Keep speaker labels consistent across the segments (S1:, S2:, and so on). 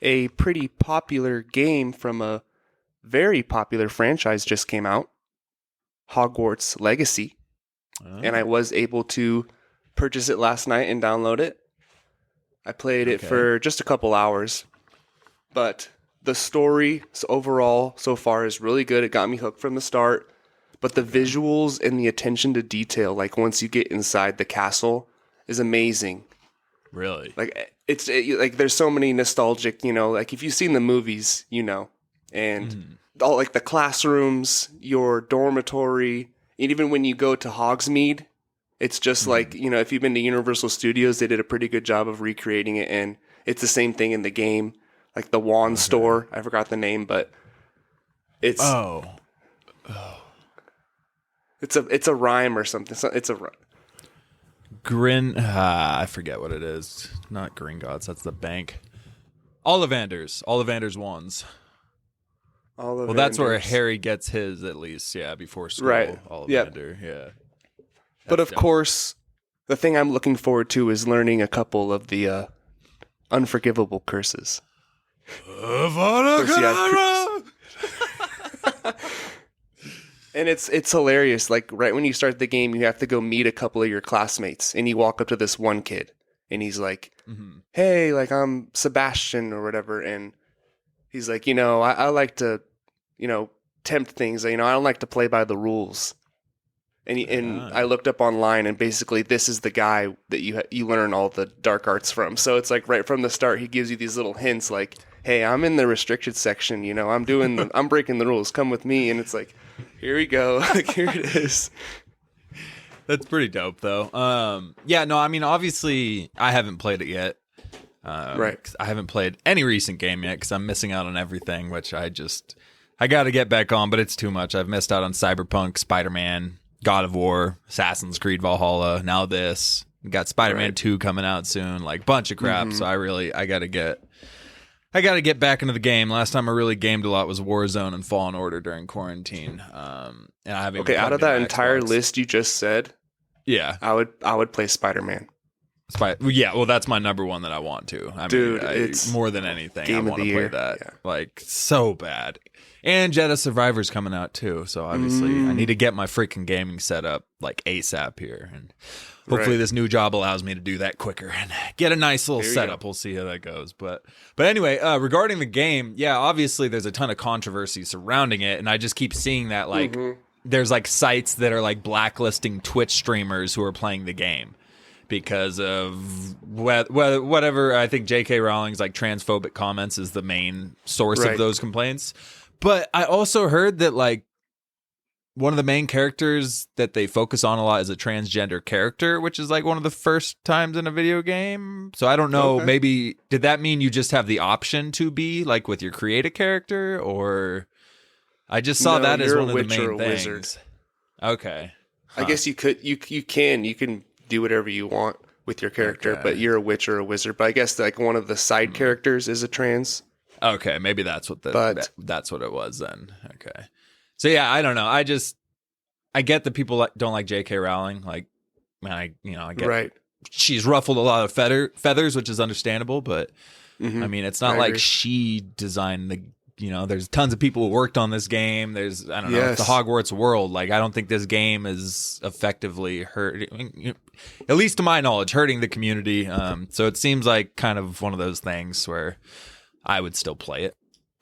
S1: a pretty popular game from a very popular franchise just came out, Hogwarts Legacy. And I was able to purchase it last night and download it. I played it for just a couple hours, but the story overall so far is really good. It got me hooked from the start, but the visuals and the attention to detail, like once you get inside the castle, is amazing.
S2: Really?
S1: Like like there's so many nostalgic, like if you've seen the movies, and all like the classrooms, your dormitory, and even when you go to Hogsmeade, it's just like, if you've been to Universal Studios, they did a pretty good job of recreating it, and it's the same thing in the game. Like the wand store, I forgot the name, but it's it's a rhyme or something. It's a
S2: I forget what it is. Not Gringotts, that's the bank. Ollivander's wands. Well, that's where Harry gets his, at least, before school.
S1: Right.
S2: Ollivander, yeah.
S1: But of course, the thing I'm looking forward to is learning a couple of the unforgivable curses. And it's hilarious. Like right when you start the game, you have to go meet a couple of your classmates, and you walk up to this one kid, and he's like, "Hey, like I'm Sebastian or whatever," and he's like, I like to, tempt things. I don't like to play by the rules. And I looked up online, and basically this is the guy that you learn all the dark arts from. So it's like right from the start, he gives you these little hints like, hey, I'm in the restricted section, I'm breaking the rules. Come with me. And it's like, here we go. Like, here it is.
S2: That's pretty dope, though. Obviously, I haven't played it yet.
S1: Right.
S2: 'Cause I haven't played any recent game yet because I'm missing out on everything, which I got to get back on, but it's too much. I've missed out on Cyberpunk, Spider-Man, God of War, Assassin's Creed Valhalla, now this. We got Spider-Man 2 coming out soon, like bunch of crap. So I got to get back into the game. Last time I really gamed a lot was Warzone and Fallen Order during quarantine. And I haven't.
S1: Okay, out of that entire list you just said, I would play Spider-Man.
S2: Well, that's my number one that I want to. It's more than anything. I want to play that. Like, so bad. And Jedi Survivor's coming out too, so obviously I need to get my freaking gaming set up like ASAP here, and hopefully this new job allows me to do that quicker and get a nice little setup. We'll see how that goes. But anyway, regarding the game, obviously there's a ton of controversy surrounding it, and I just keep seeing that like there's like sites that are like blacklisting Twitch streamers who are playing the game because of whatever. I think J.K. Rowling's like transphobic comments is the main source of those complaints. But I also heard that like one of the main characters that they focus on a lot is a transgender character, which is like one of the first times in a video game. So I don't know, maybe did that mean you just have the option to be like with your create a character, or I just saw that as one of the main things. Wizard. Okay.
S1: I guess you can do whatever you want with your character, but you're a witch or a wizard. But I guess like one of the side characters is a trans.
S2: Okay, maybe that's what that's what it was then. Okay. So yeah, I don't know. I get that people don't like J.K. Rowling. Like, man, I get she's ruffled a lot of feathers, which is understandable. But I mean, it's not like she designed the. There's tons of people who worked on this game. There's it's the Hogwarts world. Like, I don't think this game is effectively hurting, at least to my knowledge, hurting the community. So it seems like kind of one of those things where I would still play it.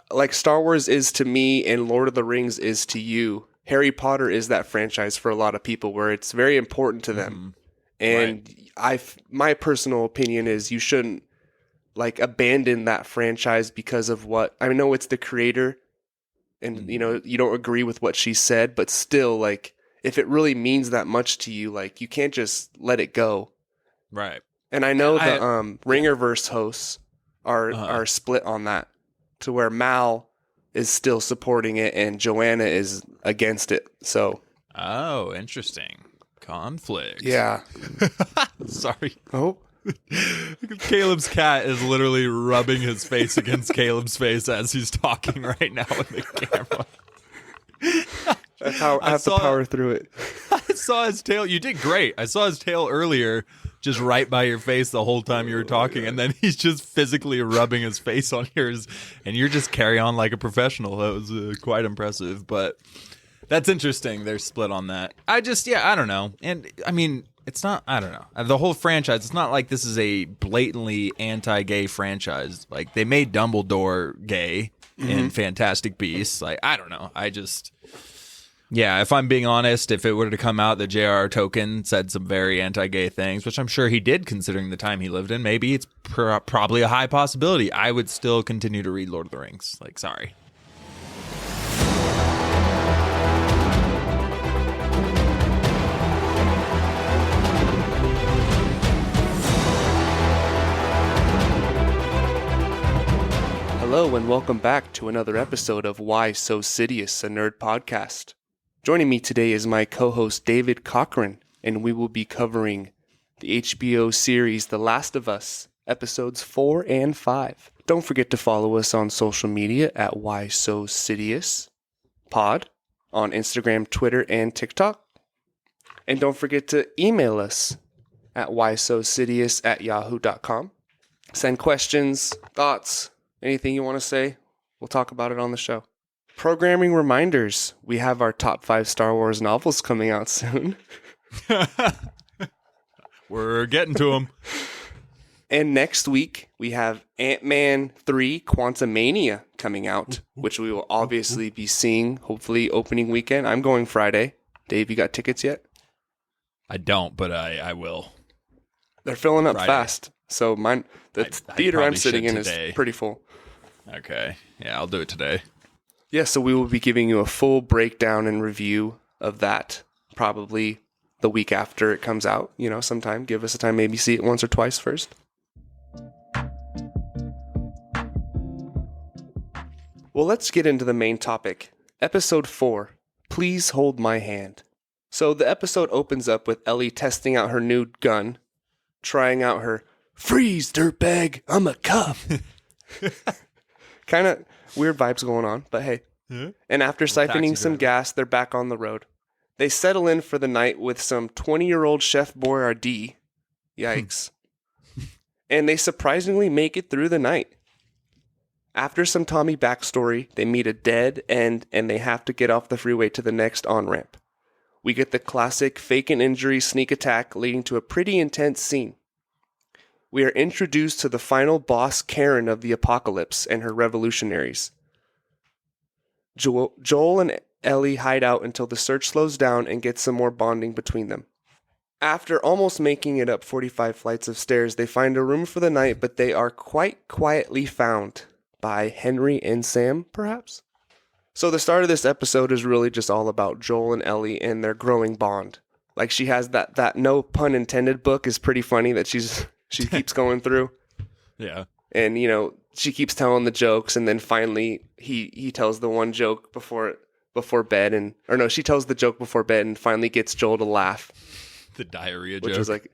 S1: Like Star Wars is to me and Lord of the Rings is to you. Harry Potter is that franchise for a lot of people where it's very important to them. And my personal opinion is you shouldn't like abandon that franchise because of what I know it's the creator and you don't agree with what she said, but still like if it really means that much to you, like you can't just let it go.
S2: Right.
S1: And I know the Ringerverse hosts are split on that to where Mal is still supporting it and Joanna is against it. So
S2: interesting. Conflict.
S1: Yeah.
S2: Sorry.
S1: Oh.
S2: Caleb's cat is literally rubbing his face against Caleb's face as he's talking right now with the camera.
S1: I have to power through it.
S2: I saw his tail. You did great. I saw his tail earlier just right by your face the whole time you were talking, and then he's just physically rubbing his face on yours, and you're just carry on like a professional. That was quite impressive, but that's interesting. They're split on that. I don't know. And I mean, it's not, I don't know. The whole franchise, it's not like this is a blatantly anti-gay franchise. Like, they made Dumbledore gay in Fantastic Beasts. Like, I don't know. Yeah, if I'm being honest, if it were to come out that J.R.R. Tolkien said some very anti-gay things, which I'm sure he did considering the time he lived in, maybe it's probably a high possibility, I would still continue to read Lord of the Rings. Like, sorry.
S1: Hello and welcome back to another episode of Why So Sidious, a nerd podcast. Joining me today is my co-host David Cochran, and we will be covering the HBO series The Last of Us, episodes 4 and 5. Don't forget to follow us on social media at Why So Sidious Pod on Instagram, Twitter, and TikTok. And don't forget to email us at whysosidious@yahoo.com. Send questions, thoughts, anything you want to say. We'll talk about it on the show. Programming reminders. We have our top 5 Star Wars novels coming out soon.
S2: We're getting to them.
S1: And next week, we have Ant-Man 3 Quantumania coming out, which we will obviously be seeing, hopefully, opening weekend. I'm going Friday. Dave, you got tickets yet?
S2: I don't, but I will.
S1: They're filling up
S2: Friday.
S1: Fast. So the theater I'm sitting in is pretty full.
S2: Okay. Yeah, I'll do it today.
S1: Yeah, so we will be giving you a full breakdown and review of that probably the week after it comes out. You know, sometime. Give us a time, maybe see it once or twice first. Well, let's get into the main topic. Episode 4, Please Hold My Hand. So the episode opens up with Ellie testing out her new gun, trying out her, "Freeze, dirtbag, I'm a cop." Kind of weird vibes going on, but hey. Yeah. And after siphoning some gas, they're back on the road. They settle in for the night with some 20-year-old Chef Boyardee. Yikes. And they surprisingly make it through the night. After some Tommy backstory, they meet a dead end and they have to get off the freeway to the next on-ramp. We get the classic fake an injury sneak attack leading to a pretty intense scene. We are introduced to the final boss Karen of the apocalypse and her revolutionaries. Joel and Ellie hide out until the search slows down and get some more bonding between them. After almost making it up 45 flights of stairs, they find a room for the night, but they are quite quietly found by Henry and Sam, perhaps? So the start of this episode is really just all about Joel and Ellie and their growing bond. Like, she has that no pun intended book is pretty funny that she keeps going through. Yeah. And, you know, she keeps telling the jokes, and then finally he tells the one joke before bed, she tells the joke before bed and finally gets Joel to laugh.
S2: The diarrhea joke.
S1: Which was like,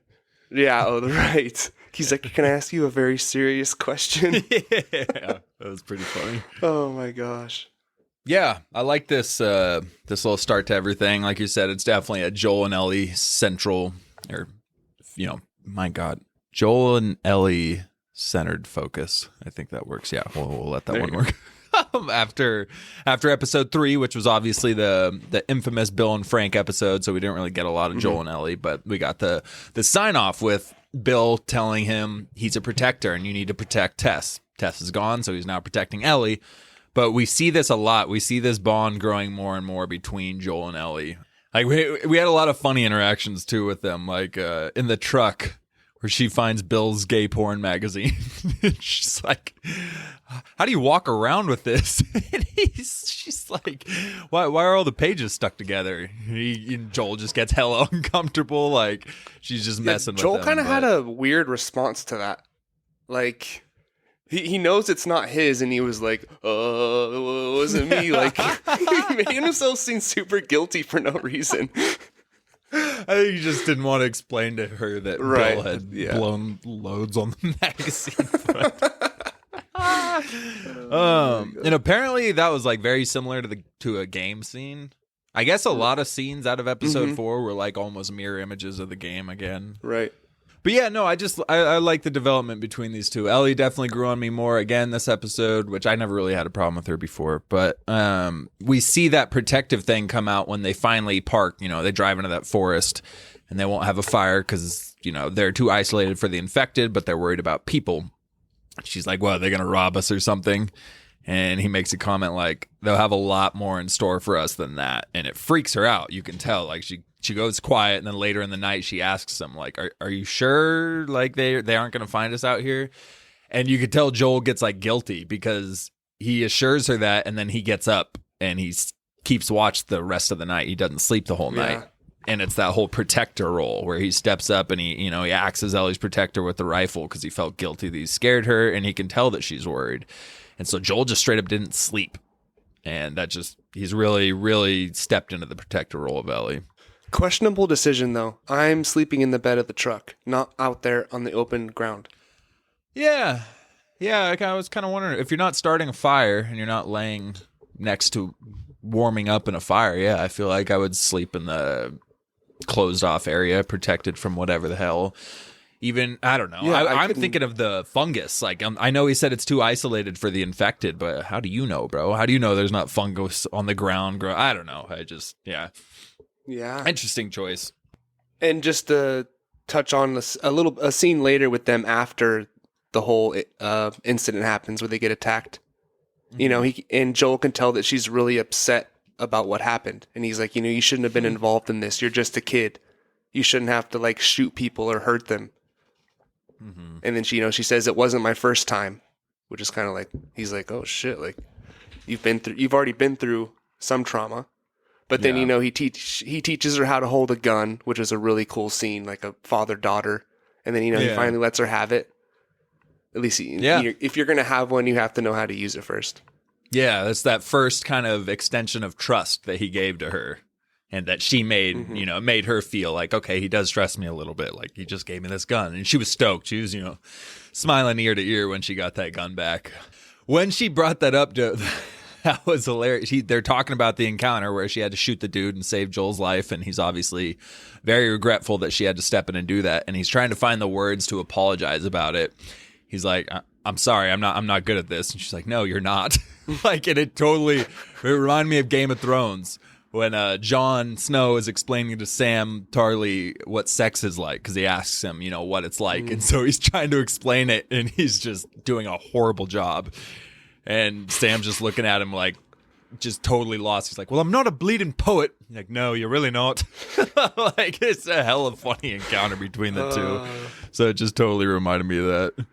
S1: yeah, right. He's like, "Can I ask you a very serious question?"
S2: Yeah, that was pretty funny.
S1: Oh my gosh.
S2: Yeah, I like this little start to everything. Like you said, it's definitely a Joel and Ellie central, or, you know, my God, Joel and Ellie centered focus. I think that works. Yeah, we'll let that one work. After episode 3, which was obviously the infamous Bill and Frank episode, so we didn't really get a lot of Joel and Ellie, but we got the sign off with Bill telling him he's a protector and you need to protect Tess. Tess is gone, so he's now protecting Ellie. But we see this a lot. We see this bond growing more and more between Joel and Ellie. Like, we had a lot of funny interactions too with them, like in the truck where she finds Bill's gay porn magazine. She's like, "How do you walk around with this?" And she's like, why are all the pages stuck together? Joel just gets hella uncomfortable. Like, she's just messing with him.
S1: Joel kind of had a weird response to that. Like, he knows it's not his, and he was like, it wasn't me. Like, he made himself seem super guilty for no reason.
S2: I think he just didn't want to explain to her that Bill had blown loads on the magazine. And apparently that was like very similar to a game scene. I guess a lot of scenes out of episode 4 were like almost mirror images of the game again.
S1: Right.
S2: But yeah, no, I like the development between these two. Ellie definitely grew on me more again this episode, which I never really had a problem with her before. But we see that protective thing come out when they finally park. They drive into that forest and they won't have a fire because, they're too isolated for the infected, but they're worried about people. She's like, well, they're going to rob us or something. And he makes a comment like, they'll have a lot more in store for us than that. And it freaks her out. You can tell. Like, she goes quiet, and then later in the night, she asks him, like, are you sure, like, they aren't going to find us out here? And you could tell Joel gets, like, guilty because he assures her that, and then he gets up, and he keeps watch the rest of the night. He doesn't sleep the whole night. And it's that whole protector role where he steps up and he acts as Ellie's protector with the rifle because he felt guilty that he scared her, and he can tell that she's worried. And so Joel just straight up didn't sleep. And he's really, really stepped into the protector role of Ellie.
S1: Questionable decision, though. I'm sleeping in the bed of the truck, not out there on the open ground.
S2: Yeah. Yeah, I was kind of wondering, if you're not starting a fire and you're not laying next to warming up in a fire, yeah, I feel like I would sleep in the closed off area, protected from whatever the hell. Even, I don't know. Yeah, I'm thinking of the fungus. Like, I know he said it's too isolated for the infected, but how do you know, bro? How do you know there's not fungus on the ground? I don't know. Yeah. Interesting choice.
S1: And just to touch on a scene later with them after the whole incident happens where they get attacked. Mm-hmm. Joel can tell that she's really upset about what happened. And he's like, you shouldn't have been involved in this. You're just a kid. You shouldn't have to, like, shoot people or hurt them. Mm-hmm. And then she says it wasn't my first time, which is kind of like, he's like, oh shit, like you've already been through some trauma. But then he teaches her how to hold a gun, which is a really cool scene, like a father-daughter. And then he finally lets her have it. At least if you're gonna have one, you have to know how to use it first.
S2: Yeah, that's that first kind of extension of trust that he gave to her. And that she made, mm-hmm. Made her feel like, okay, he does trust me a little bit. Like, he just gave me this gun. And she was stoked. She was, smiling ear to ear when she got that gun back. When she brought that up, that was hilarious. They're talking about the encounter where she had to shoot the dude and save Joel's life. And he's obviously very regretful that she had to step in and do that. And he's trying to find the words to apologize about it. He's like, I'm sorry, I'm not good at this. And she's like, no, you're not. Like, and it reminded me of Game of Thrones. When Jon Snow is explaining to Sam Tarly what sex is like, because he asks him, what it's like. And so he's trying to explain it, and he's just doing a horrible job. And Sam's just looking at him like, just totally lost. He's like, well, I'm not a bleeding poet. He's like, no, you're really not. Like, it's a hell of a funny encounter between the two. So it just totally reminded me of that.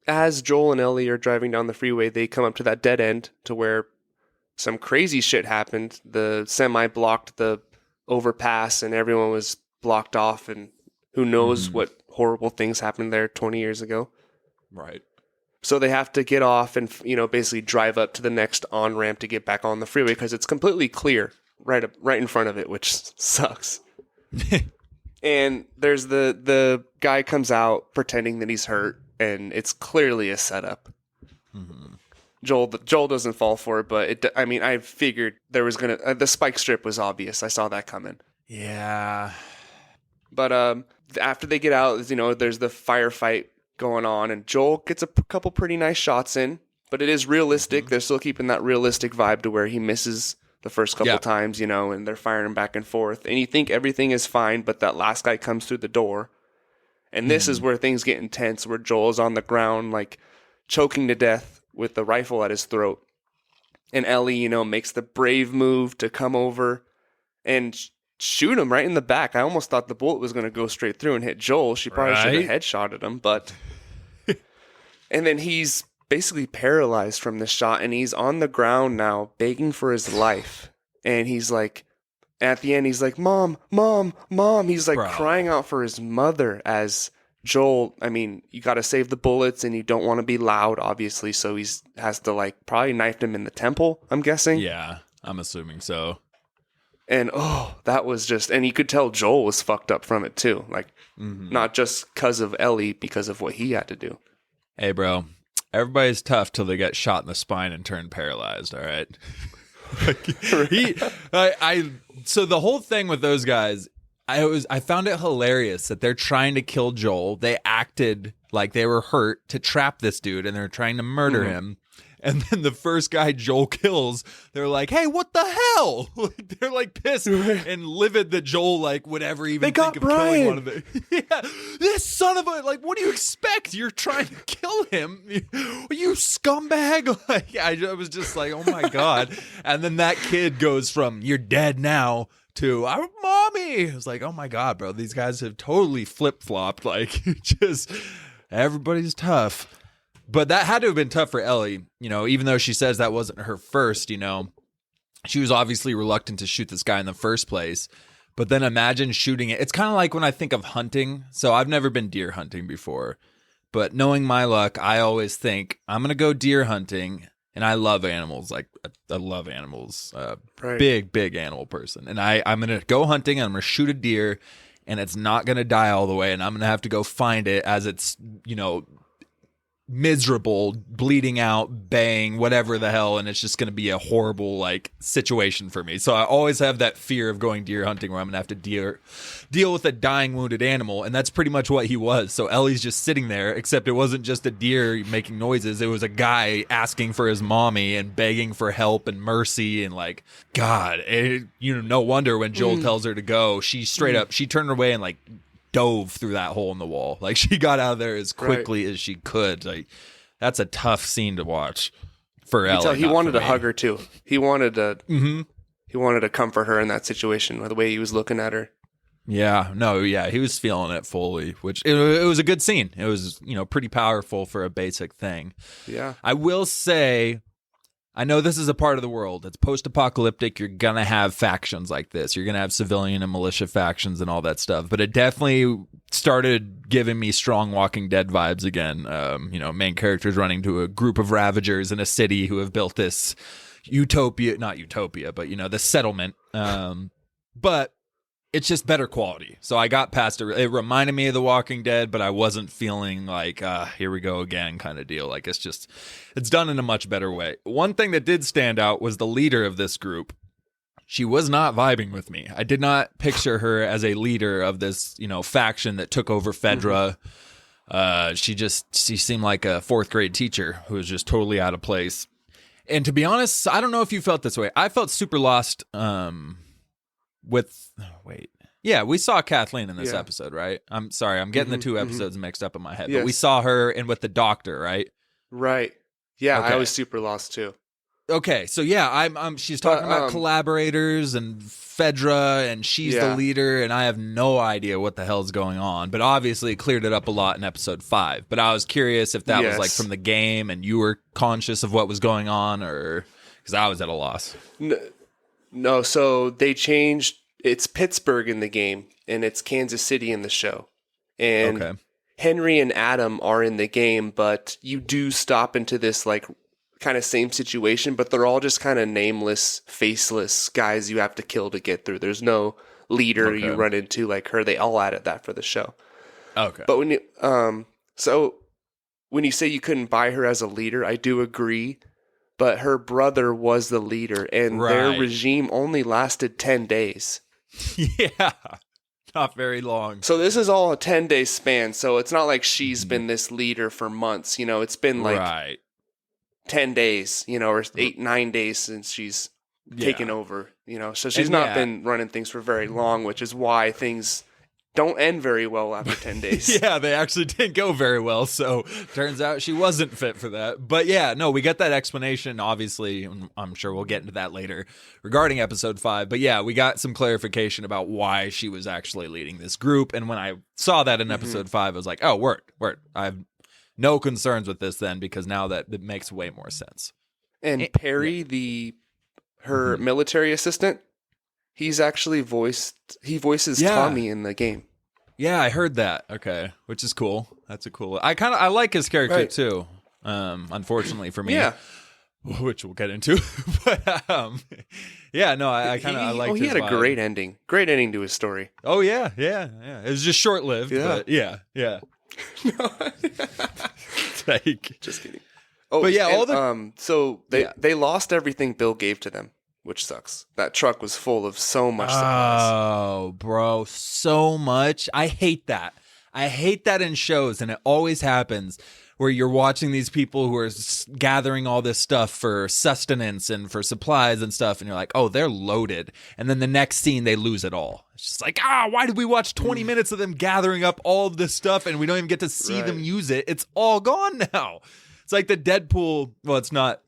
S1: As Joel and Ellie are driving down the freeway, they come up to that dead end to where some crazy shit happened. The semi blocked the overpass and everyone was blocked off, and who knows what horrible things happened there 20 years ago.
S2: Right.
S1: So they have to get off and, basically drive up to the next on-ramp to get back on the freeway because it's completely clear right in front of it, which sucks. And there's the guy comes out pretending that he's hurt, and it's clearly a setup. Mm-hmm. Joel doesn't fall for it, but I figured there was the spike strip was obvious. I saw that coming.
S2: Yeah.
S1: But after they get out, there's the firefight going on, and Joel gets a couple pretty nice shots in, but it is realistic. Mm-hmm. They're still keeping that realistic vibe to where he misses the first couple times, and they're firing him back and forth. And you think everything is fine, but that last guy comes through the door. And this is where things get intense, where Joel's on the ground, like, choking to death with the rifle at his throat. And Ellie, makes the brave move to come over and shoot him right in the back. I almost thought the bullet was going to go straight through and hit Joel. She probably should have headshotted him, but... And then he's basically paralyzed from the shot, and he's on the ground now, begging for his life. And he's like... At the end, he's like, Mom, Mom, Mom. He's like crying out for his mother as... Joel, you got to save the bullets and you don't want to be loud, obviously. So has to probably knifed him in the temple, I'm guessing.
S2: Yeah, I'm assuming so.
S1: And that was and you could tell Joel was fucked up from it too. Not just because of Ellie, because of what he had to do.
S2: Hey, bro, everybody's tough till they get shot in the spine and turn paralyzed. All right. So the whole thing with those guys, I found it hilarious that they're trying to kill Joel. They acted like they were hurt to trap this dude, and they're trying to murder him. And then the first guy Joel kills, they're like, "Hey, what the hell?" They're like pissed and livid that Joel would ever even think of killing one of them. Yeah, this son of a what do you expect? You're trying to kill him, you scumbag! I was just like, oh my god. And then that kid goes from "you're dead now" to "I'm mommy." I was like, oh my god, bro, these guys have totally flip flopped. Just everybody's tough. But that had to have been tough for Ellie, even though she says that wasn't her first, she was obviously reluctant to shoot this guy in the first place. But then imagine shooting it. It's kind of like when I think of hunting. So I've never been deer hunting before. But knowing my luck, I always think I'm going to go deer hunting. And I love animals. I love animals. Right. Big animal person. And I'm going to go hunting and I'm going to shoot a deer. And it's not going to die all the way. And I'm going to have to go find it as it's, miserable, bleeding out, baying, whatever the hell, and it's just going to be a horrible situation for me. So I always have that fear of going deer hunting where I'm going to have to deal with a dying, wounded animal, and that's pretty much what he was. So Ellie's just sitting there, except it wasn't just a deer making noises. It was a guy asking for his mommy and begging for help and mercy, and God, no wonder when Joel tells her to go, she straight up, she turned away and dove through that hole in the wall. She got out of there as quickly as she could. That's a tough scene to watch for Ellie.
S1: He wanted to hug her too. He wanted to. He wanted to comfort her in that situation. The way he was looking at her.
S2: Yeah. No. Yeah. He was feeling it fully, which it was a good scene. It was pretty powerful for a basic thing.
S1: Yeah.
S2: I will say, I know this is a part of the world. It's post-apocalyptic. You're going to have factions like this. You're going to have civilian and militia factions and all that stuff. But it definitely started giving me strong Walking Dead vibes again. Main characters running to a group of Ravagers in a city who have built this utopia, not utopia, but, this settlement. But it's just better quality. So I got past it. It reminded me of The Walking Dead, but I wasn't feeling here we go again kind of deal. It's done in a much better way. One thing that did stand out was the leader of this group. She was not vibing with me. I did not picture her as a leader of this, faction that took over FEDRA. She seemed like a fourth grade teacher who was just totally out of place. And to be honest, I don't know if you felt this way. I felt super lost, we saw Kathleen in this episode, right? I'm sorry, I'm getting the two episodes mixed up in my head. Yes. But we saw her with the doctor, right?
S1: Right. Yeah, okay. I was super lost too.
S2: Okay, so yeah, she's talking about collaborators and FEDRA, and she's the leader, and I have no idea what the hell's going on. But obviously, it cleared it up a lot in episode 5. But I was curious if that was from the game, and you were conscious of what was going on, or because I was at a loss.
S1: No, so they changed. It's Pittsburgh in the game, and it's Kansas City in the show. And Henry and Adam are in the game, but you do stop into this kind of same situation, but they're all just kind of nameless, faceless guys you have to kill to get through. There's no leader you run into like her. They all added that for the show.
S2: Okay.
S1: But when you say you couldn't buy her as a leader, I do agree. But her brother was the leader, and their regime only lasted 10 days.
S2: Yeah, not very long.
S1: So this is all a 10-day span, so it's not like she's been this leader for months. It's been 10 days, or 8-9 days since she's taken over. So she's not been running things for very long, which is why things don't end very well after 10 days.
S2: Yeah, they actually didn't go very well. So turns out she wasn't fit for that. But yeah, no, we got that explanation. Obviously, I'm sure we'll get into that later regarding episode 5. But yeah, we got some clarification about why she was actually leading this group. And when I saw that in episode 5, I was like, oh, word. I have no concerns with this then, because now that it makes way more sense.
S1: And Perry, her military assistant, he's actually voices Tommy in the game.
S2: Yeah, I heard that. Okay, which is cool. That's I like his character too. Unfortunately for me, which we'll get into. But I liked.
S1: He had a great ending. Great ending to his story.
S2: Oh yeah. It was just short lived. But yeah.
S1: Just kidding. Oh, but yeah, they lost everything Bill gave to them. which sucks. That truck was full of so much supplies.
S2: Oh, bro, so much. I hate that. I hate that in shows, and it always happens where you're watching these people who are gathering all this stuff for sustenance and for supplies and stuff, and you're like, oh, they're loaded. And then the next scene, they lose it all. It's just like, why did we watch 20 minutes of them gathering up all of this stuff and we don't even get to see them use it? It's all gone now. It's like the Deadpool, well, it's not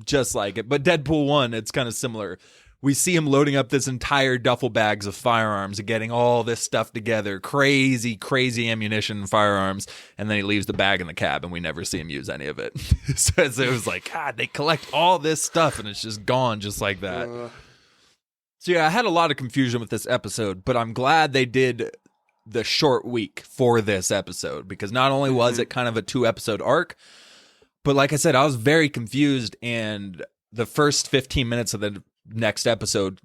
S2: just like it, but Deadpool 1, it's kind of similar. We see him loading up this entire duffel bags of firearms and getting all this stuff together. Crazy, crazy ammunition and firearms. And then he leaves the bag in the cab and we never see him use any of it. So it was like, God, they collect all this stuff and it's just gone just like that. So yeah, I had a lot of confusion with this episode, but I'm glad they did the short week for this episode because not only was it kind of a 2-episode arc, but like I said, I was very confused and the first 15 minutes of the next episode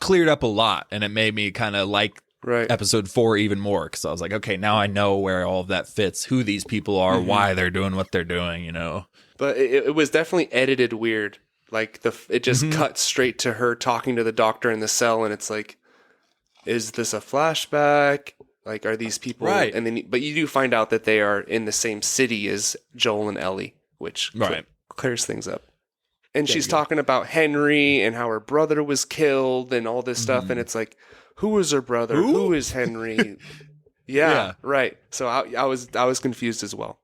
S2: cleared up a lot and it made me kind of like episode 4 even more because I was like, okay, now I know where all of that fits, who these people are, why they're doing what they're doing, you know. But
S1: it was definitely edited weird. Like it just cut straight to her talking to the doctor in the cell and it's like, is this a flashback? Like, are these people and then but you do find out that they are in the same city as Joel and Ellie, which clears things up. And she's talking about Henry and how her brother was killed and all this stuff. And it's like, who was her brother? Who is Henry? Right. So I was confused as well.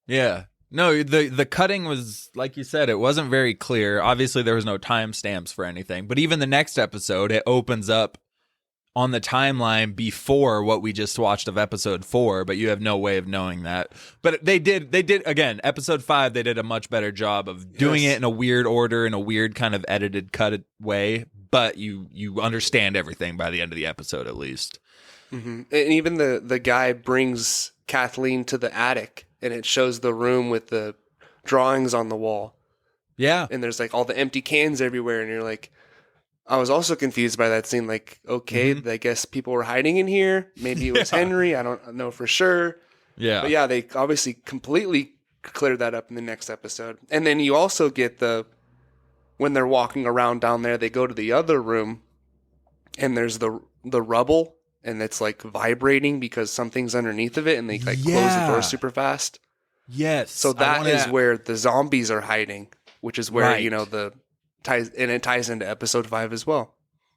S2: Yeah. No, the cutting was, like you said, it wasn't very clear. Obviously, there was no timestamps for anything. But even the next episode, it opens up on the timeline before what we just watched of episode 4, but you have no way of knowing that. But they did again, episode 5, they did a much better job of doing it in a weird order, in a weird kind of edited, cut way, but you understand everything by the end of the episode at least.
S1: And even the guy brings Kathleen to the attic and it shows the room with the drawings on the wall.
S2: Yeah.
S1: And there's like all the empty cans everywhere and you're like, I was also confused by that scene. Like, okay, I guess people were hiding in here. Maybe it was Henry. I don't know for sure.
S2: Yeah.
S1: But yeah, they obviously completely cleared that up in the next episode. And then you also get when they're walking around down there, they go to the other room and there's the rubble and it's like vibrating because something's underneath of it and they like close the door super fast.
S2: Yes.
S1: So that is where the zombies are hiding, which is where, it ties into episode 5 as well.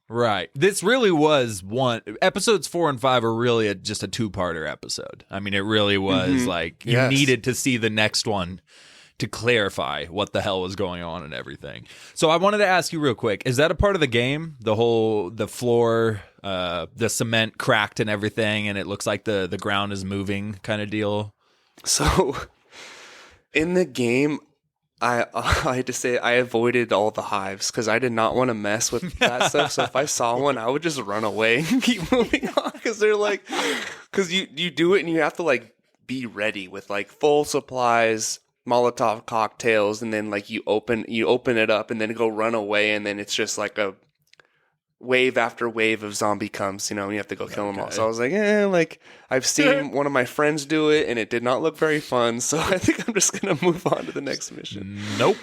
S2: Right. This really was episodes 4 and 5 are really just a 2-parter episode. I mean, it really was like you needed to see the next one to clarify what the hell was going on and everything. So I wanted to ask you real quick, is that a part of the game? The floor, the cement cracked and everything, and it looks like the ground is moving kind of deal?
S1: So in the game, I had to say I avoided all the hives because I did not want to mess with that stuff. So if I saw one, I would just run away and keep moving on because they're like, because you do it and you have to like be ready with like full supplies, Molotov cocktails, and then like you open it up and then go run away and then it's just like a wave after wave of zombie comes, and you have to go kill them all. So I was like, I've seen one of my friends do it, and it did not look very fun. So I think I'm just gonna move on to the next mission.
S2: Nope,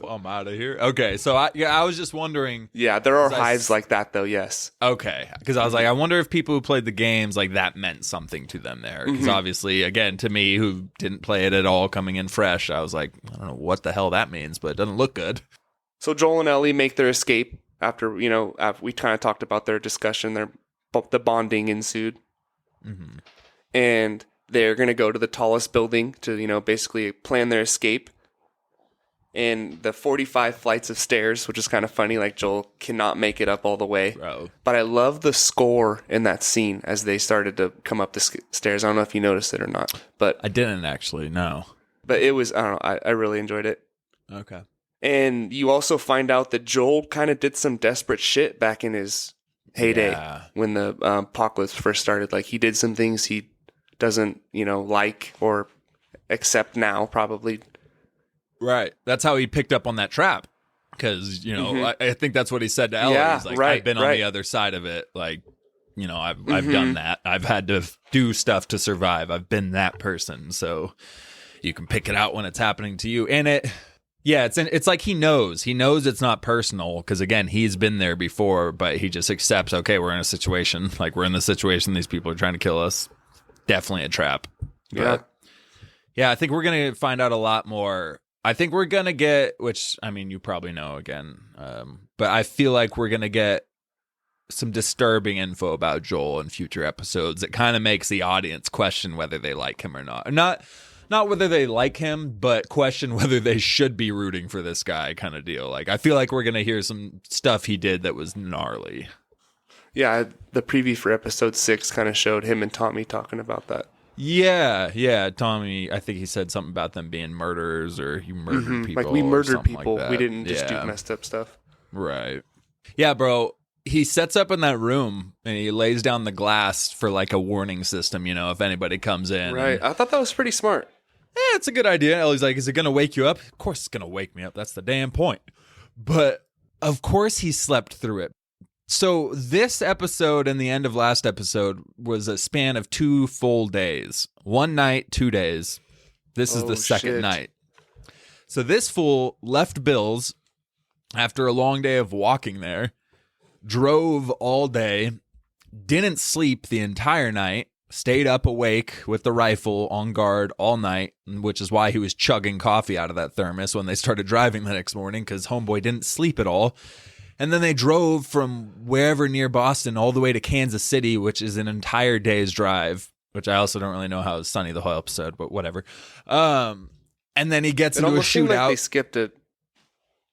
S2: I'm out of here. Okay, so I was just wondering.
S1: Yeah, there are hives like that, though. Yes.
S2: Okay, because I was like, I wonder if people who played the games like that meant something to them there. Because obviously, again, to me who didn't play it at all, coming in fresh, I was like, I don't know what the hell that means, but it doesn't look good.
S1: So Joel and Ellie make their escape. After we kind of talked about their discussion, the bonding ensued. And they're going to go to the tallest building to, basically plan their escape. And the 45 flights of stairs, which is kind of funny, like Joel cannot make it up all the way.
S2: Bro.
S1: But I love the score in that scene as they started to come up the stairs. I don't know if you noticed it or not. But
S2: I didn't actually, no.
S1: But it was, I don't know, I really enjoyed it.
S2: Okay.
S1: And you also find out that Joel kind of did some desperate shit back in his heyday when the apocalypse first started. Like, he did some things he doesn't, like or accept now, probably.
S2: Right. That's how he picked up on that trap. Because, I think that's what he said to Ellie. He's like, I've been on the other side of it. Like, I've done that. I've had to do stuff to survive. I've been that person. So you can pick it out when it's happening to you. And Yeah, it's like he knows it's not personal because again he's been there before, but he just accepts. Okay, we're in a situation we're in the situation. These people are trying to kill us. Definitely a trap. But, yeah. I think we're gonna find out a lot more. I think we're gonna get, which I mean you probably know again, but I feel like we're gonna get some disturbing info about Joel in future episodes. It kind of makes the audience question whether they like him or not. Not whether they like him, but question whether they should be rooting for this guy kind of deal. I feel like we're going to hear some stuff he did that was gnarly.
S1: Yeah, the preview for episode 6 kind of showed him and Tommy talking about that.
S2: Yeah. Tommy, I think he said something about them being murderers or you murdered people.
S1: We murdered people. We didn't just do messed up stuff.
S2: Right. Yeah, bro. He sets up in that room and he lays down the glass for a warning system, if anybody comes in.
S1: Right. I thought that was pretty smart.
S2: Yeah, it's a good idea. Ellie's like, is it going to wake you up? Of course it's going to wake me up. That's the damn point. But of course he slept through it. So this episode and the end of last episode was a span of 2 full days. 1 night, 2 days. This is the second night. So this fool left Bill's after a long day of walking there, drove all day, didn't sleep the entire night, stayed up awake with the rifle on guard all night, which is why he was chugging coffee out of that thermos when they started driving the next morning, because homeboy didn't sleep at all. And then they drove from wherever near Boston all the way to Kansas City, which is an entire day's drive, which I also don't really know how it was sunny the whole episode, but whatever. And then he gets into a shootout.
S1: Like they skipped it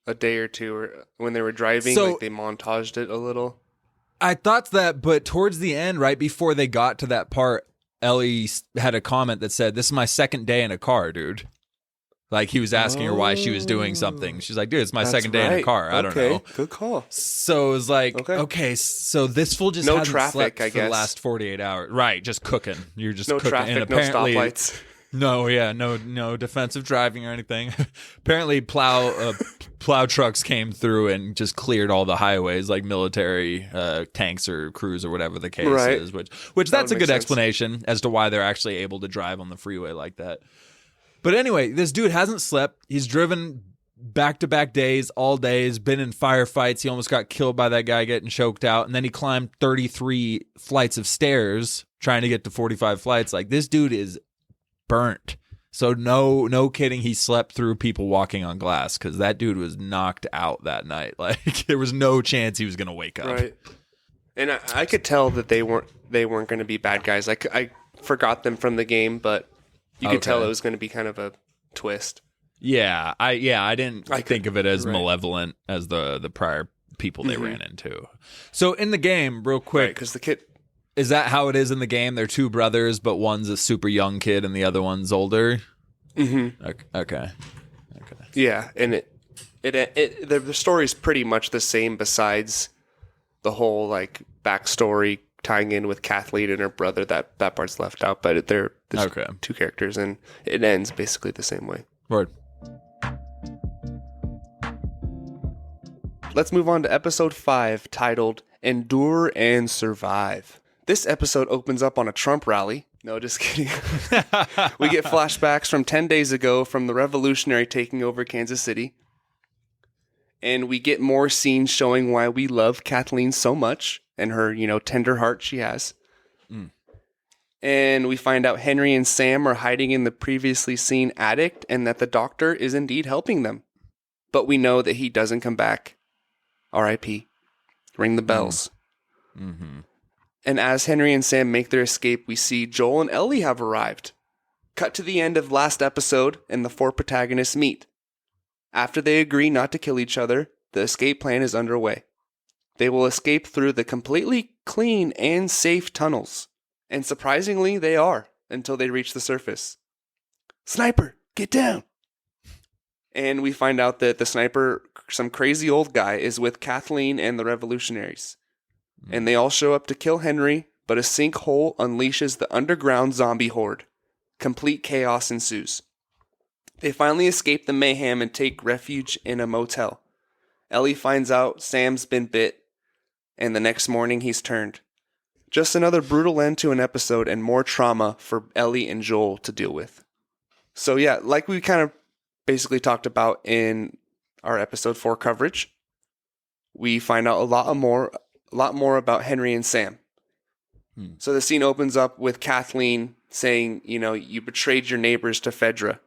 S1: a day or two, or when they were driving, they montaged it a little.
S2: I thought that, but towards the end, right before they got to that part, Ellie had a comment that said, "This is my second day in a car, dude." He was asking her why she was doing something. She's like, "Dude, it's my second day in a car. I don't know."
S1: Good call.
S2: So it was okay, so this fool just hasn't slept for the last 48 hours. Right, just cooking. You're just cooking.
S1: Traffic,
S2: and apparently,
S1: no stoplights.
S2: No defensive driving or anything. Apparently, plow trucks came through and just cleared all the highways, like military tanks or crews or whatever the case is. Which that's a good explanation as to why they're actually able to drive on the freeway like that. But anyway, this dude hasn't slept. He's driven back-to-back days, all days, been in firefights. He almost got killed by that guy getting choked out. And then he climbed 33 flights of stairs trying to get to 45 flights. This dude is burnt. So no kidding, he slept through people walking on glass because that dude was knocked out that night. There was no chance he was going to wake up.
S1: Right. And I could tell that they weren't going to be bad guys. I forgot them from the game, but you could tell it was going to be kind of a twist.
S2: Yeah, I didn't think of it as malevolent as the prior people they ran into. So in the game, real quick,
S1: because the kid.
S2: Is that how it is in the game? They're 2 brothers, but one's a super young kid and the other one's older?
S1: Mm-hmm.
S2: Okay.
S1: Yeah, and the story's pretty much the same besides the whole backstory tying in with Kathleen and her brother. That part's left out, but they're 2 characters and it ends basically the same way.
S2: Word.
S1: Let's move on to episode 5, titled Endure and Survive. This episode opens up on a Trump rally. No, just kidding. We get flashbacks from 10 days ago from the revolutionary taking over Kansas City. And we get more scenes showing why we love Kathleen so much and her, tender heart she has. Mm. And we find out Henry and Sam are hiding in the previously seen attic and that the doctor is indeed helping them. But we know that he doesn't come back. R.I.P. Ring the bells.
S2: Mm-hmm.
S1: And as Henry and Sam make their escape, we see Joel and Ellie have arrived. Cut to the end of last episode, and the 4 protagonists meet. After they agree not to kill each other, the escape plan is underway. They will escape through the completely clean and safe tunnels. And surprisingly, they are, until they reach the surface. Sniper, get down! And we find out that the sniper, some crazy old guy, is with Kathleen and the revolutionaries. And they all show up to kill Henry, but a sinkhole unleashes the underground zombie horde. Complete chaos ensues. They finally escape the mayhem and take refuge in a motel. Ellie finds out Sam's been bit, and the next morning he's turned. Just another brutal end to an episode and more trauma for Ellie and Joel to deal with. So yeah, like we kind of basically talked about in our episode 4 coverage. We find out a lot more about Henry and Sam. So the scene opens up with Kathleen saying, you betrayed your neighbors to FEDRA.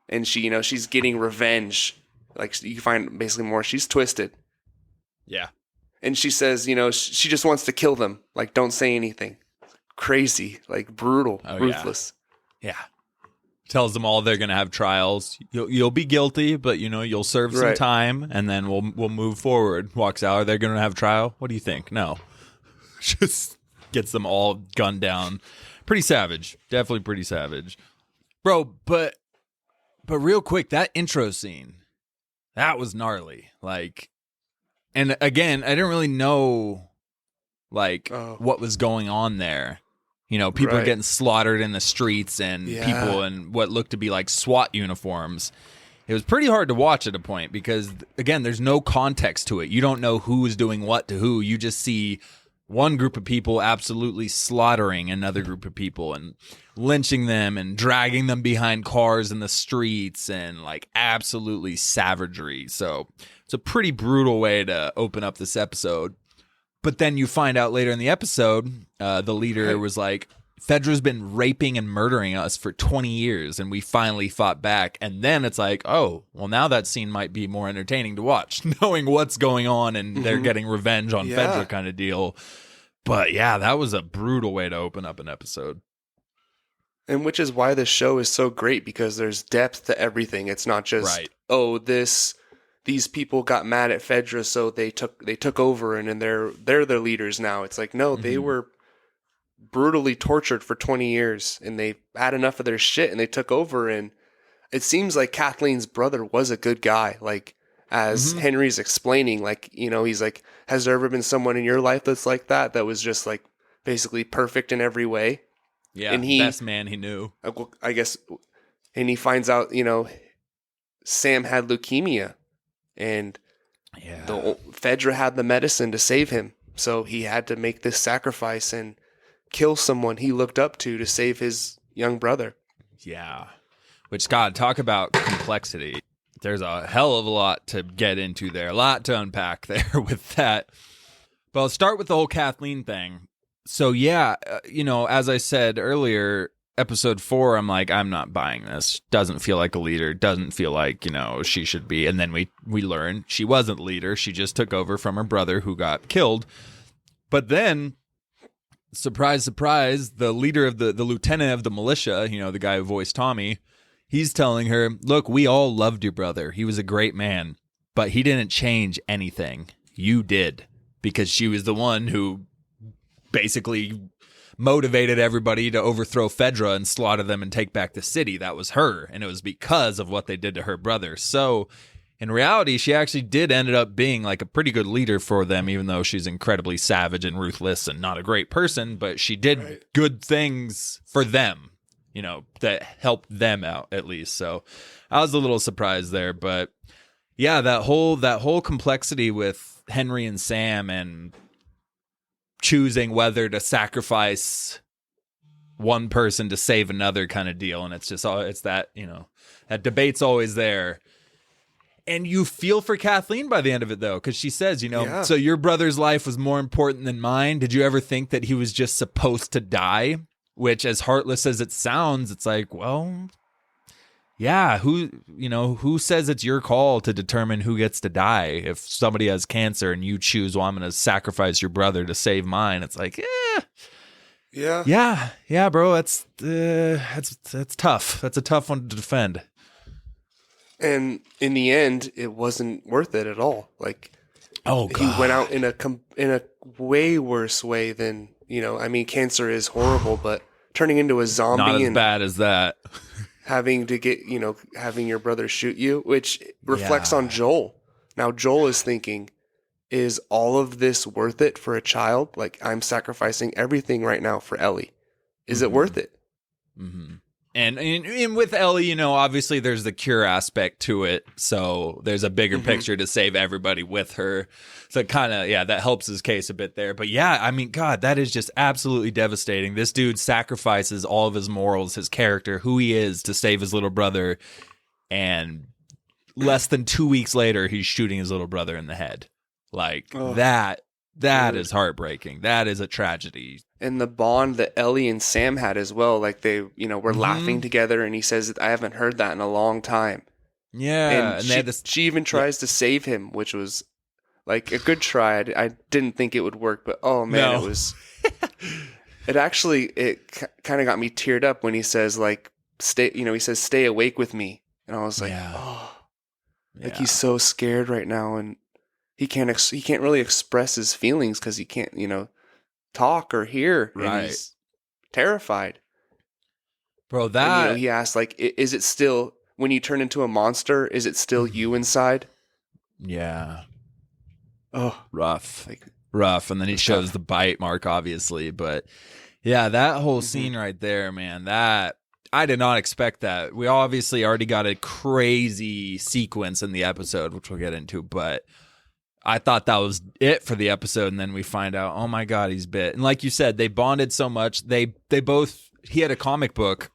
S1: And she, she's getting revenge. Like, you find basically more, she's twisted.
S2: Yeah.
S1: And she says, she just wants to kill them. Like, don't say anything. Crazy, like brutal, ruthless.
S2: Yeah. Tells them all they're going to have trials. You'll be guilty, but you'll serve some time, and then we'll move forward. Walks out. Are they going to have trial? What do you think? No. Just gets them all gunned down. Pretty savage. Definitely pretty savage, bro. But real quick, that intro scene, that was gnarly. Like, and again, I didn't really know what was going on there. People are getting slaughtered in the streets and people in what looked to be like SWAT uniforms. It was pretty hard to watch at a point because, again, there's no context to it. You don't know who is doing what to who. You just see one group of people absolutely slaughtering another group of people and lynching them and dragging them behind cars in the streets and like absolutely savagery. So it's a pretty brutal way to open up this episode. But then you find out later in the episode, the leader was like, FEDRA's been raping and murdering us for 20 years, and we finally fought back. And then it's like, oh, well, now that scene might be more entertaining to watch, knowing what's going on and they're getting revenge on FEDRA kind of deal. But yeah, that was a brutal way to open up an episode.
S1: And which is why this show is so great, because there's depth to everything. It's not just, these people got mad at FEDRA, so they took over and they're the leaders now. It's like, no, they were brutally tortured for 20 years and they had enough of their shit and they took over. And it seems like Kathleen's brother was a good guy. Like, as Henry's explaining, like, he's like, has there ever been someone in your life that's like that was just like basically perfect in every way?
S2: Yeah,
S1: and
S2: best man he knew.
S1: I guess, and he finds out, Sam had leukemia. And the FEDRA had the medicine to save him. So he had to make this sacrifice and kill someone he looked up to save his young brother.
S2: Yeah. Which, God, talk about complexity. There's a hell of a lot to get into there. A lot to unpack there with that. But I'll start with the whole Kathleen thing. So, as I said earlier, episode 4, I'm like, I'm not buying this. Doesn't feel like a leader. Doesn't feel like, she should be. And then we learn she wasn't the leader. She just took over from her brother who got killed. But then, surprise, surprise, the leader of the lieutenant of the militia, the guy who voiced Tommy, he's telling her, look, we all loved your brother. He was a great man, but he didn't change anything. You did. Because she was the one who basically motivated everybody to overthrow FEDRA and slaughter them and take back the city. That was her, and it was because of what they did to her brother. So in reality, she actually did ended up being like a pretty good leader for them, even though she's incredibly savage and ruthless and not a great person, but she did good things for them, that helped them out at least. So I was a little surprised there, but yeah, that whole complexity with Henry and Sam and choosing whether to sacrifice one person to save another kind of deal. And it's just, it's that, that debate's always there. And you feel for Kathleen by the end of it, though, because she says, so your brother's life was more important than mine. Did you ever think that he was just supposed to die? Which, as heartless as it sounds, it's like, well, yeah, who says it's your call to determine who gets to die? If somebody has cancer and you choose, well, I'm going to sacrifice your brother to save mine. It's like, yeah, bro. That's tough. That's a tough one to defend.
S1: And in the end, it wasn't worth it at all. Like,
S2: oh, God.
S1: He went out in a way worse way than, cancer is horrible, but turning into a zombie,
S2: not as bad as that.
S1: Having to get, having your brother shoot you, which reflects on Joel. Now, Joel is thinking, is all of this worth it for a child? Like, I'm sacrificing everything right now for Ellie. Is it worth it?
S2: Mm-hmm. And with Ellie, obviously there's the cure aspect to it. So there's a bigger picture to save everybody with her. So kind of, that helps his case a bit there. But yeah, God, that is just absolutely devastating. This dude sacrifices all of his morals, his character, who he is to save his little brother. And less than 2 weeks later, he's shooting his little brother in the head. Like, that is heartbreaking. That is a tragedy.
S1: And the bond that Ellie and Sam had as well. Like, they, were laughing together, and he says, I haven't heard that in a long time.
S2: Yeah.
S1: And she even tries to save him, which was, like, a good try. I didn't think it would work, but, oh, man, it was... It kind of got me teared up when he says, like, he says, stay awake with me. And I was like, like, he's so scared right now, and he can't really express his feelings because he can't, talk or hear.
S2: Right.
S1: And he's terrified.
S2: Bro, that...
S1: And, he asked, like, is it still, when you turn into a monster, is it still you inside?
S2: Yeah.
S1: Oh.
S2: Rough. Rough. And then he shows the bite mark, obviously. But, yeah, that whole scene right there, man, that... I did not expect that. We obviously already got a crazy sequence in the episode, which we'll get into, but... I thought that was it for the episode, and then we find out, oh my God, he's bit. And like you said, they bonded so much. They both, he had a comic book,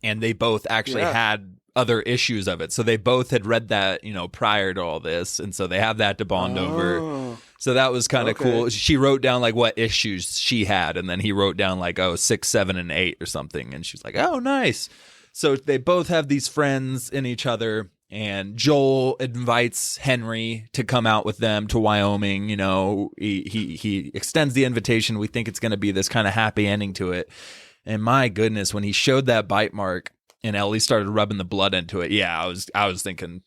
S2: and they both actually had other issues of it. So they both had read that, prior to all this, and so they have that to bond over. So that was kind of cool. She wrote down like what issues she had, and then he wrote down like 6, 7, and 8 or something, and she was like, oh, nice. So they both have these friends in each other. And Joel invites Henry to come out with them to Wyoming. He extends the invitation. We think it's going to be this kind of happy ending to it. And my goodness, when he showed that bite mark and Ellie started rubbing the blood into it, I was thinking,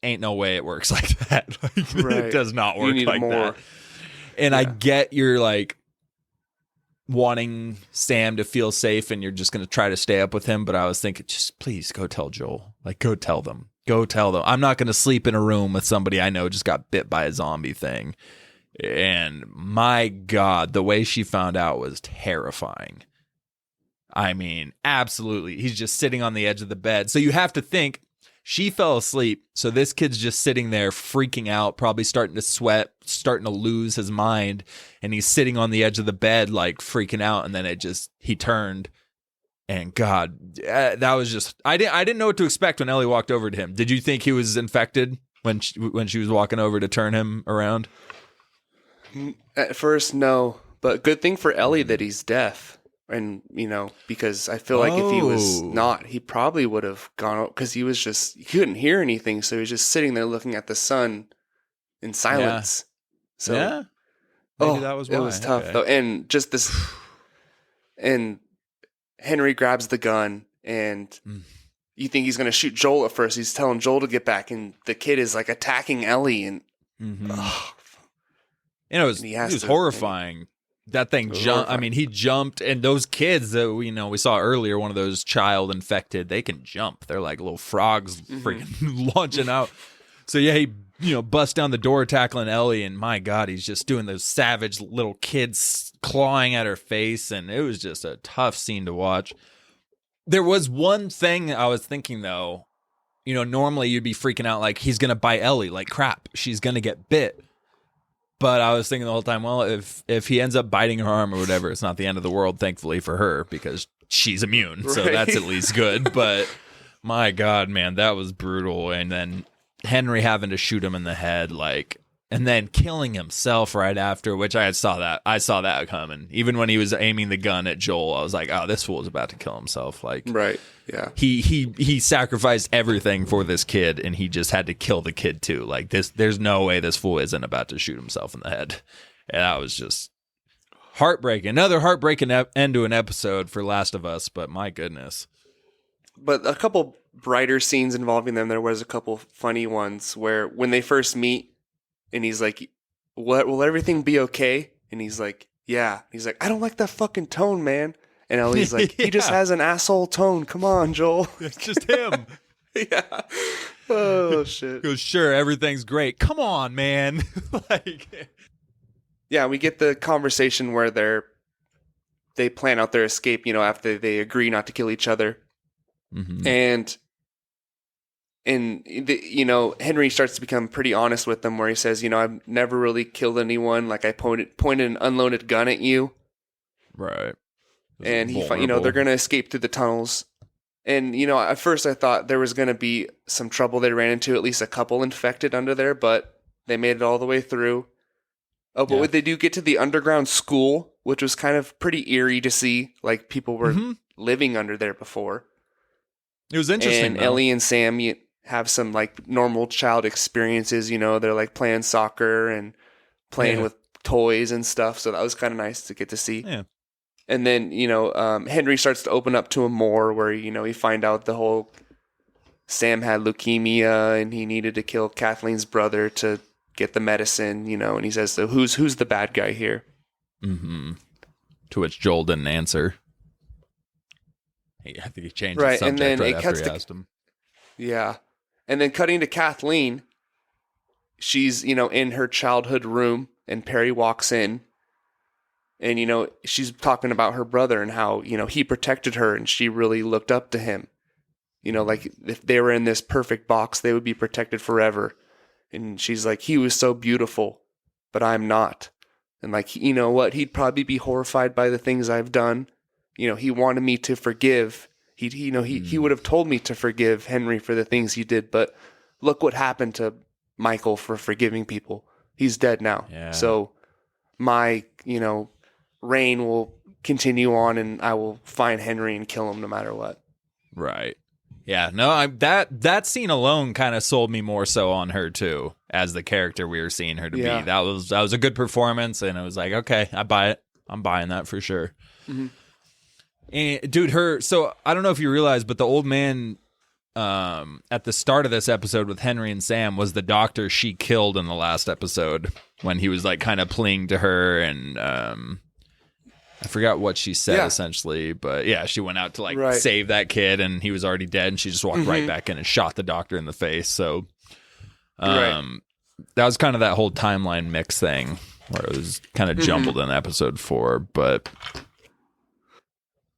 S2: ain't no way it works like that. It does not work like that. And I get you're like wanting Sam to feel safe and you're just going to try to stay up with him. But I was thinking, just please go tell Joel. Like, go tell them. Go tell them. I'm not going to sleep in a room with somebody I know just got bit by a zombie thing. And my God, the way she found out was terrifying. I mean, absolutely. He's just sitting on the edge of the bed. So you have to think she fell asleep. So this kid's just sitting there freaking out, probably starting to sweat, starting to lose his mind. And he's sitting on the edge of the bed, like freaking out. And then he turned. And God, that was just, I didn't know what to expect when Ellie walked over to him. Did you think he was infected when she was walking over to turn him around?
S1: At first, no. But good thing for Ellie that he's deaf. And, because I feel like if he was not, he probably would have gone, because he couldn't hear anything. So he was just sitting there looking at the sun in silence. Yeah. So,
S2: maybe that was why.
S1: It was tough, though. And just this, and Henry grabs the gun, and you think he's going to shoot Joel at first. He's telling Joel to get back, and the kid is like attacking Ellie, and
S2: it was horrifying. That thing jumped. I mean, he jumped, and those kids that we saw earlier, one of those child infected, they can jump. They're like little frogs freaking launching out. So yeah, he busts down the door tackling Ellie, and my God, he's just doing those savage little kids clawing at her face, and it was just a tough scene to watch. There was one thing I was thinking though, normally you'd be freaking out like he's gonna bite Ellie, like crap, she's gonna get bit. But I was thinking the whole time, well, if he ends up biting her arm or whatever, it's not the end of the world, thankfully for her, because she's immune, so that's at least good. But my God, man, that was brutal. And then Henry having to shoot him in the head, like, and then killing himself right after, which I saw that coming. Even when he was aiming the gun at Joel, I was like, oh, this fool is about to kill himself. Like,
S1: right, yeah.
S2: He sacrificed everything for this kid, and he just had to kill the kid too. Like this, there's no way this fool isn't about to shoot himself in the head. And that was just heartbreaking. Another heartbreaking end to an episode for Last of Us, but my goodness.
S1: But a couple brighter scenes involving them. There was a couple funny ones where when they first meet, and he's like, "What? Will everything be okay?" And he's like, "Yeah." He's like, "I don't like that fucking tone, man." And Ellie's like, "He just has an asshole tone. Come on, Joel."
S2: It's just him.
S1: Yeah. Oh shit.
S2: He goes, "Sure, everything's great. Come on, man." Like,
S1: yeah, we get the conversation where they plan out their escape. After they agree not to kill each other, and Henry starts to become pretty honest with them, where he says, "I've never really killed anyone. Like I pointed an unloaded gun at you."
S2: Right.
S1: And they're going to escape through the tunnels. And, at first I thought there was going to be some trouble they ran into, at least a couple infected under there, but they made it all the way through. Oh, but they do get to the underground school, which was kind of pretty eerie to see. Like, people were living under there before.
S2: It was interesting.
S1: And Ellie and Sam have some, like, normal child experiences. They're, like, playing soccer and playing with toys and stuff. So that was kind of nice to get to see.
S2: Yeah.
S1: And then, Henry starts to open up to him more where, he find out the whole Sam had leukemia and he needed to kill Kathleen's brother to get the medicine, and he says, so who's the bad guy here?
S2: Mm-hmm. To which Joel didn't answer. I think he changed the subject
S1: and then
S2: right
S1: it
S2: after
S1: cuts
S2: he
S1: to,
S2: asked him.
S1: Yeah. And then cutting to Kathleen, she's, in her childhood room and Perry walks in. And, she's talking about her brother and how, he protected her and she really looked up to him. Like if they were in this perfect box, they would be protected forever. And she's like, he was so beautiful, but I'm not. And like, you know what? He'd probably be horrified by the things I've done. He wanted me to forgive. He would have told me to forgive Henry for the things he did. But look what happened to Michael for forgiving people. He's dead now.
S2: Yeah.
S1: So my, reign will continue on and I will find Henry and kill him no matter what.
S2: Right. Yeah, no, that scene alone kind of sold me more so on her too, as the character we were seeing her to be. That was a good performance, and it was like, okay, I buy it. I'm buying that for sure. Mm-hmm. And dude, so I don't know if you realize, but the old man at the start of this episode with Henry and Sam was the doctor she killed in the last episode when he was like kind of pleading to her and I forgot what she said essentially, but yeah, she went out to like save that kid and he was already dead and she just walked right back in and shot the doctor in the face. So that was kind of that whole timeline mix thing where it was kind of jumbled in episode 4. But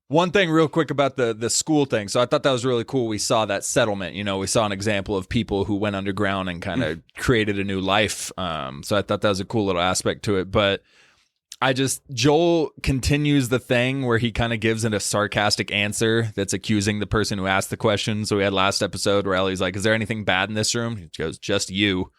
S2: one thing real quick about the school thing. So I thought that was really cool. We saw that settlement, we saw an example of people who went underground and kind of created a new life. So I thought that was a cool little aspect to it. But Joel continues the thing where he kind of gives it a sarcastic answer that's accusing the person who asked the question. So we had last episode where Ellie's like, is there anything bad in this room? He goes, just you.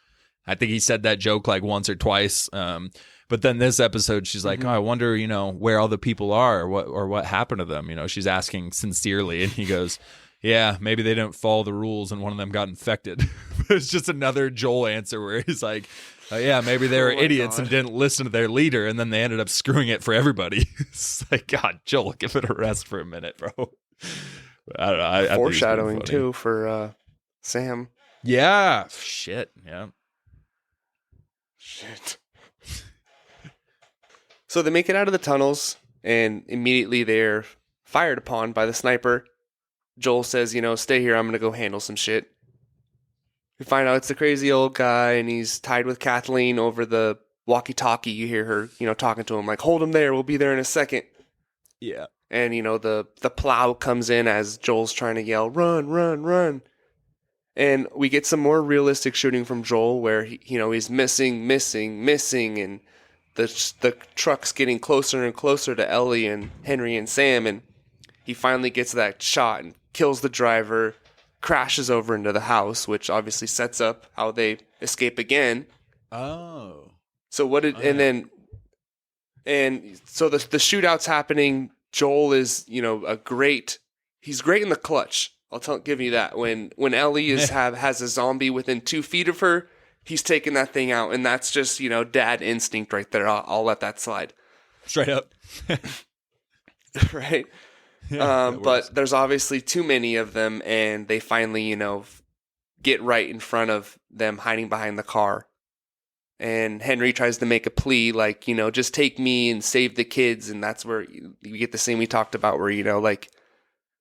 S2: I think he said that joke like once or twice. But then this episode, she's like, oh, I wonder, where all the people are or what happened to them. She's asking sincerely. And he goes, yeah, maybe they didn't follow the rules and one of them got infected. It's just another Joel answer where he's like, yeah, maybe they were idiots and didn't listen to their leader, and then they ended up screwing it for everybody. It's like, God, Joel, give it a rest for a minute, bro. I don't know.
S1: Foreshadowing, too, for Sam.
S2: Yeah. Shit. Yeah.
S1: Shit. So they make it out of the tunnels, and immediately they're fired upon by the sniper. Joel says, stay here, I'm going to go handle some shit. We find out it's the crazy old guy, and he's tied with Kathleen over the walkie-talkie. You hear her, talking to him like, hold him there, we'll be there in a second.
S2: Yeah.
S1: And, the plow comes in as Joel's trying to yell, run, run, run. And we get some more realistic shooting from Joel where, he's missing, and the truck's getting closer and closer to Ellie and Henry and Sam, and he finally gets that shot and kills the driver, crashes over into the house, which obviously sets up how they escape again.
S2: Oh.
S1: So so the shootout's happening. Joel is, he's great in the clutch. Give you that. When Ellie has a zombie within 2 feet of her, he's taking that thing out, and that's just, dad instinct right there. I'll let that slide.
S2: Straight up.
S1: Right? But there's obviously too many of them, and they finally, get right in front of them hiding behind the car. And Henry tries to make a plea like, just take me and save the kids. And that's where you get the scene we talked about where,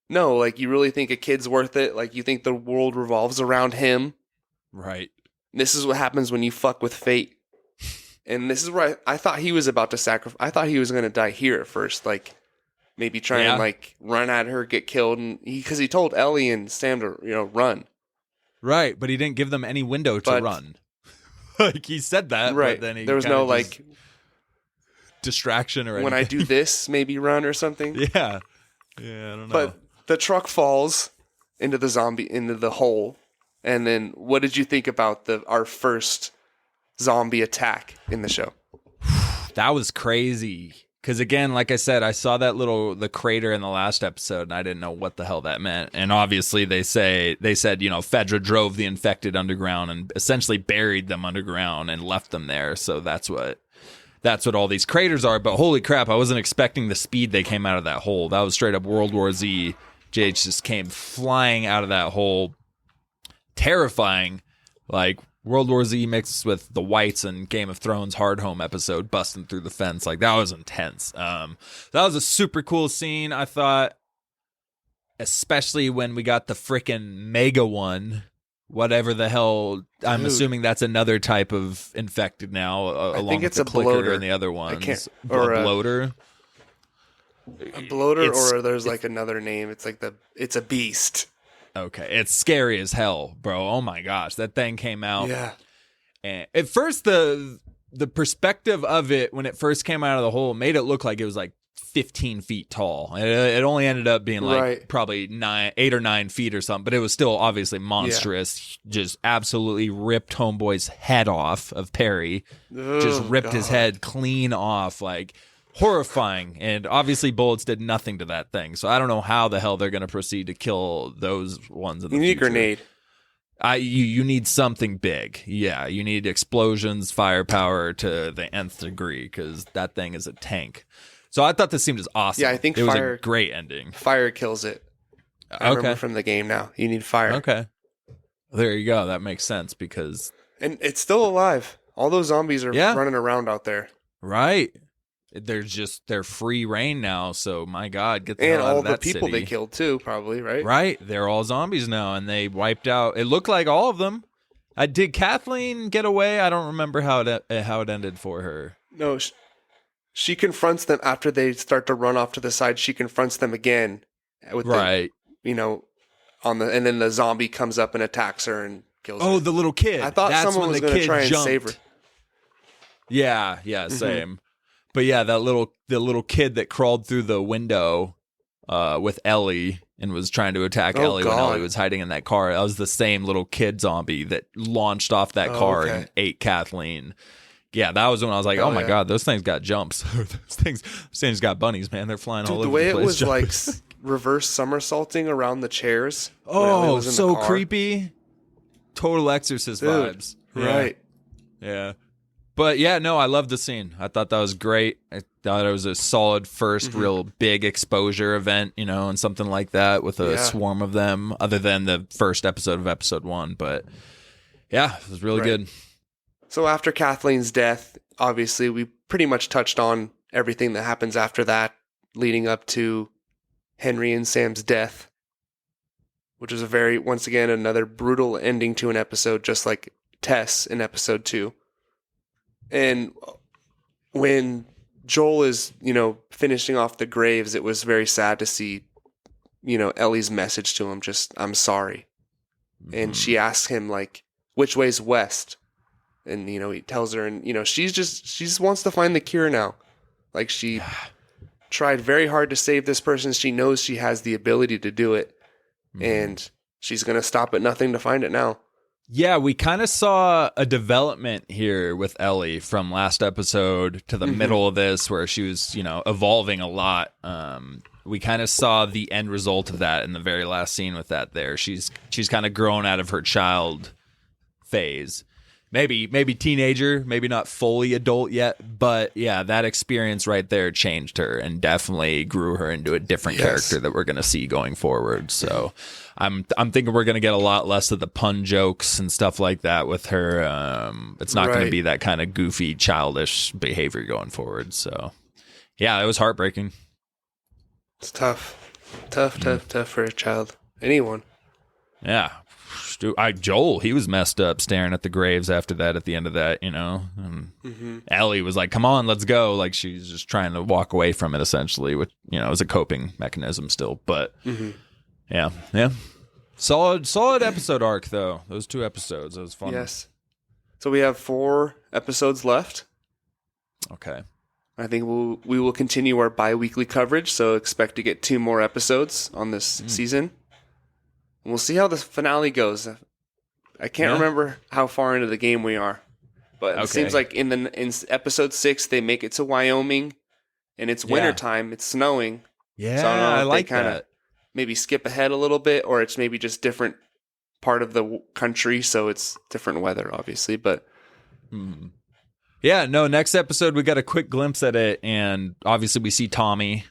S1: no, like, you really think a kid's worth it? Like, you think the world revolves around him?
S2: Right.
S1: This is what happens when you fuck with fate. And this is where I thought he was about to sacrifice. I thought he was going to die here at first. Like, maybe try and, like, run at her, get killed. And because he told Ellie and Sam to, run.
S2: Right. But he didn't give them any window to run. Like, he said that.
S1: Right.
S2: But then
S1: there was no, like,
S2: distraction or anything.
S1: When I do this, maybe run or something.
S2: Yeah. Yeah, I don't know.
S1: But the truck falls, into the hole. And then what did you think about our first zombie attack in the show?
S2: That was crazy. Because again, like I said, I saw the crater in the last episode, and I didn't know what the hell that meant. And obviously, they said, FEDRA drove the infected underground and essentially buried them underground and left them there. So that's what all these craters are. But holy crap, I wasn't expecting the speed they came out of that hole. That was straight up World War Z. JH just came flying out of that hole, terrifying, like World War Z mixed with the Whites and Game of Thrones Hard Home episode busting through the fence. Like, that was intense. That was a super cool scene, I thought, especially when we got the freaking mega one, whatever the hell. I'm assuming that's another type of infected now, along with the clicker and the other ones.
S1: Or
S2: a bloater.
S1: A bloater, or there's like another name. It's like it's a beast.
S2: Okay, it's scary as hell, bro. Oh my gosh, that thing came out.
S1: Yeah.
S2: And at first, the perspective of it when it first came out of the hole made it look like it was like 15 feet tall. It only ended up being like probably 8 or 9 feet or something, but it was still obviously monstrous. Yeah. Just absolutely ripped homeboy's head off of Perry. Just ripped his head clean off, like. Horrifying, and obviously bullets did nothing to that thing, so I don't know how the hell they're going to proceed to kill those ones in the future.
S1: You need a grenade.
S2: You need something big. Yeah, you need explosions, firepower to the nth degree, because that thing is a tank. So I thought this seemed as awesome.
S1: Yeah, I think
S2: it was a great ending.
S1: Fire kills it. I remember from the game now. You need fire.
S2: Okay. There you go. That makes sense, because... And
S1: it's still alive. All those zombies are running around out there.
S2: Right. They're free reign now, so my God, get the hell out of that city. And all the people
S1: they killed too, probably, right?
S2: Right, they're all zombies now, and they wiped out. It looked like all of them. Did Kathleen get away? I don't remember how it ended for her.
S1: No, she confronts them after they start to run off to the side. She confronts them again with and then the zombie comes up and attacks her and kills her.
S2: Oh, the little kid!
S1: I thought someone was going to try and save her.
S2: Yeah, same. But yeah, the little kid that crawled through the window with Ellie and was trying to attack Ellie when Ellie was hiding in that car. That was the same little kid zombie that launched off that car and ate Kathleen. Yeah, that was when I was like, oh my God, those things got jumps. those things got bunnies, man. They're flying all over the place.
S1: The way it was like reverse somersaulting around the chairs.
S2: Oh, so creepy. Total Exorcist vibes.
S1: Right.
S2: Yeah. But yeah, no, I loved the scene. I thought that was great. I thought it was a solid first real big exposure event, and something like that with a swarm of them, other than the first episode of episode 1. But yeah, it was really good.
S1: So after Kathleen's death, obviously we pretty much touched on everything that happens after that, leading up to Henry and Sam's death, which was once again, another brutal ending to an episode, just like Tess in episode 2. And when Joel is, finishing off the graves, it was very sad to see, Ellie's message to him, just, I'm sorry. Mm-hmm. And she asks him, like, which way's west? And, he tells her, and, she just wants to find the cure now. Like, she tried very hard to save this person. She knows she has the ability to do it. Mm-hmm. And she's going to stop at nothing to find it now.
S2: Yeah, we kind of saw a development here with Ellie from last episode to the middle of this, where she was, evolving a lot. We kind of saw the end result of that in the very last scene with that there. She's kind of grown out of her child phase. Maybe teenager, maybe not fully adult yet, but yeah, that experience right there changed her and definitely grew her into a different character that we're going to see going forward. So I'm thinking we're going to get a lot less of the pun jokes and stuff like that with her. It's not going to be that kind of goofy, childish behavior going forward. So yeah, it was heartbreaking.
S1: It's tough for a child. Anyone.
S2: Yeah. Joel, he was messed up staring at the graves after that at the end of that, and Ellie was like, come on, let's go. Like, she's just trying to walk away from it, essentially, which, is a coping mechanism still. But yeah. Solid episode arc, though. Those 2 episodes. It was fun.
S1: Yes. So we have 4 episodes left.
S2: Okay.
S1: I think we will continue our bi-weekly coverage, so expect to get 2 more episodes on this season. We'll see how the finale goes. I can't remember how far into the game we are, but it seems like in episode 6 they make it to Wyoming, and it's wintertime. It's snowing.
S2: Yeah,
S1: so I don't know
S2: I
S1: if
S2: like
S1: they kinda
S2: that.
S1: Maybe skip ahead a little bit, or it's maybe just different part of the country, so it's different weather, obviously. But
S2: yeah, no. Next episode we got a quick glimpse at it, and obviously we see Tommy.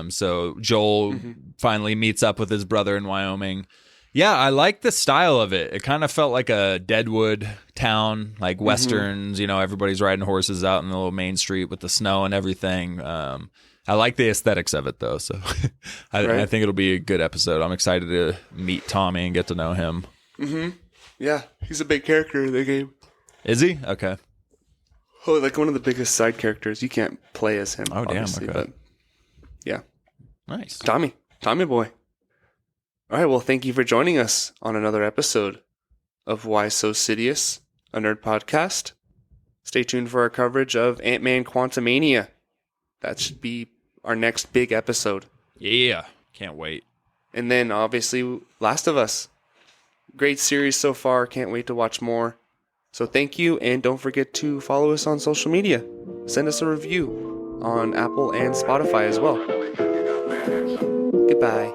S2: So Joel finally meets up with his brother in Wyoming. Yeah, I like the style of it. It kind of felt like a Deadwood town, like westerns. You know, everybody's riding horses out in the little main street with the snow and everything. I like the aesthetics of it, though. So I think it'll be a good episode. I'm excited to meet Tommy and get to know him.
S1: Yeah, he's a big character in the game.
S2: Is he? Okay.
S1: Oh, like one of the biggest side characters. You can't play as him.
S2: Oh, damn. Okay.
S1: But yeah.
S2: Nice.
S1: Tommy boy. All right, well, thank you for joining us on another episode of Why So Sidious, a nerd podcast. Stay tuned for our coverage of Ant-Man Quantumania. That should be our next big episode.
S2: Yeah, can't wait.
S1: And then, obviously, Last of Us. Great series so far. Can't wait to watch more. So thank you, and don't forget to follow us on social media. Send us a review on Apple and Spotify as well. Goodbye.